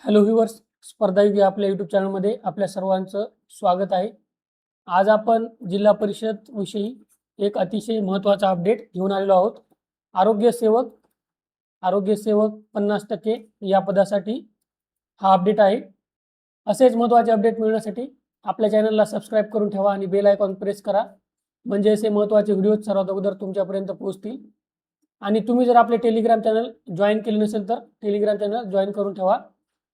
Hello viewers, स्पर्धा युग या आपल्या यूट्यूब चॅनलमध्ये आपल्या सर्वांचं स्वागत आहे. आज आपण जिल्हा परिषद विषयी एक अतिशय महत्त्वाचा अपडेट घेऊन आलेलो आहोत. आरोग्य सेवक 50% या पदासाठी हा अपडेट आहे. असेच महत्त्वाचे अपडेट मिळवण्यासाठी आपल्या चॅनलला सबस्क्राईब करून ठेवा आणि बेल आयकॉन प्रेस करा, म्हणजे असे महत्त्वाचे व्हिडिओ सर्वात अगोदर तुमच्यापर्यंत पोहोचतील. आणि तुम्ही जर आपले टेलिग्राम चॅनल जॉईन केले नसेल तर टेलिग्राम चॅनल जॉईन करून ठेवा.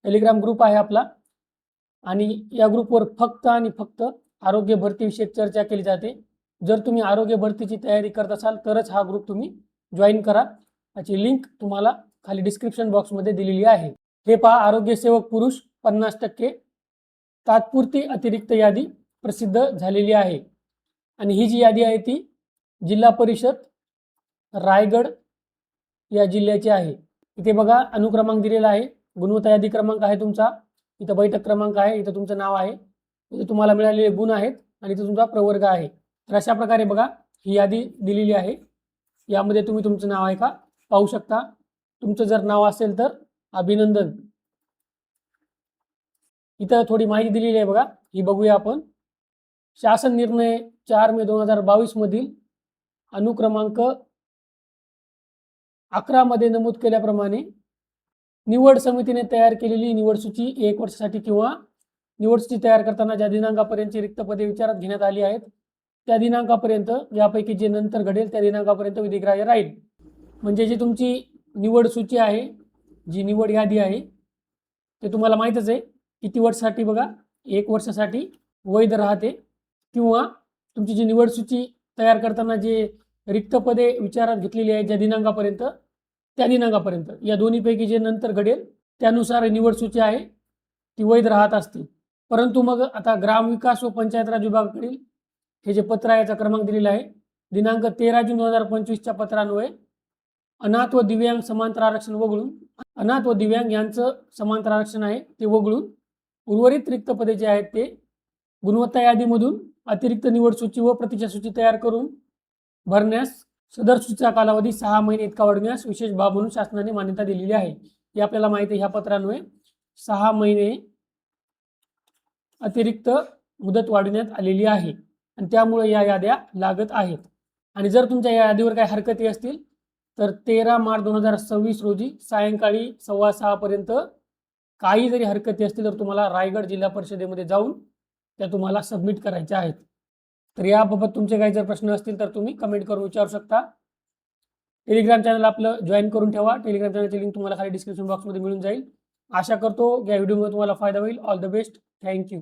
टेलिग्राम ग्रुप आहे आपला आणि या ग्रुपवर फक्त आणि फक्त आरोग्य भरतीविषयक चर्चा केली जाते. जर तुम्ही आरोग्य भरतीची तयारी करत असाल तरच हा ग्रुप तुम्ही जॉईन करा. याची लिंक तुम्हाला खाली डिस्क्रिप्शन बॉक्समध्ये दिलेली आहे. हे पहा, आरोग्य सेवक पुरुष 50% तात्पुरती अतिरिक्त यादी प्रसिद्ध झालेली आहे. आणि ही जी यादी आहे ती जिल्हा परिषद रायगड या जिल्ह्याची आहे. इथे बघा अनुक्रमांक दिलेला आहे. गुणवत्ता यादी क्रमांक आहे तुमचा, इथं बैठक क्रमांक आहे, इथं तुमचं नाव आहे, इथं तुम्हाला मिळालेले गुण आहेत आणि इथं तुमचा प्रवर्ग आहे. तर अशा प्रकारे बघा ही यादी दिलेली आहे. यामध्ये तुम्ही तुमचं नाव आहे का पाहू शकता. तुमचं जर नाव असेल तर अभिनंदन. इथं थोडी माहिती दिलेली आहे बघा, ही बघूया आपण. शासन निर्णय 4 मे 2022 मधील अनुक्रमांक 11 मध्ये नमूद केल्याप्रमाणे निवड समितीने तयार केलेली निवड सूची 1 वर्षासाठी किंवा निवड सूची तयार करताना ज्या दिनांकापर्यंतची रिक्त पदे विचारात घेण्यात आली आहेत त्या दिनांकापर्यंत, यापैकी जे नंतर घडेल त्या दिनांकापर्यंत विधिग्राह्य राहील. म्हणजे जी तुमची निवड सूची आहे, जी निवड यादी आहे, ते तुम्हाला माहीतच आहे किती वर्षासाठी बघा, 1 वर्षासाठी वैध राहते. किंवा तुमची जी निवड सूची तयार करताना जे रिक्त पदे विचारात घेतलेली आहेत ज्या दिनांकापर्यंत त्या दिनांकापर्यंत, या दोन्हीपैकी जे नंतर घडेल त्यानुसार निवड सूची आहे ती वैध राहत असते. परंतु मग आता ग्रामविकास व पंचायत राज विभागाकडील हे जे पत्र आहे, याचा क्रमांक दिलेला आहे, दिनांक 13 जून 2025च्या पत्रान्वये अनाथ व दिव्यांग समांतर आरक्षण वगळून, अनाथ व दिव्यांग यांचं समांतर आरक्षण आहे ते वगळून उर्वरित रिक्त पदे जे आहेत ते गुणवत्ता यादीमधून अतिरिक्त निवड सूची व प्रतीक्षा सूची तयार करून भरण्यास सदर सूचीचा कालावधी 6 महिने इतका वाढवण्यास विशेष बाब म्हणून शासनाने मान्यता दिलेली आहे. हे आपल्याला माहिती आहे. ह्या पत्रान्वये 6 महिने अतिरिक्त मुदत वाढवण्यात आलेली आहे आणि त्यामुळे या याद्या लागत आहेत. आणि जर तुमच्या या यादीवर काही हरकती असतील तर 13 मार्च 2026 रोजी सायंकाळी 6:15 पर्यंत काही जरी हरकती असतील तर तुम्हाला रायगड जिल्हा परिषदेमध्ये जाऊन त्या तुम्हाला सबमिट करायच्या आहेत. तर याबाबत तुमचे काही जर प्रश्न असतील तर तुम्ही कमेंट करून विचारू शकता. टेलिग्राम चॅनल आपलं जॉईन करून ठेवा. टेलिग्राम चॅनलची लिंक तुम्हाला खाली डिस्क्रिप्शन बॉक्समध्ये मिळून जाईल. आशा करतो या व्हिडिओमध्ये तुम्हाला फायदा होईल. All the best. थँक्यू.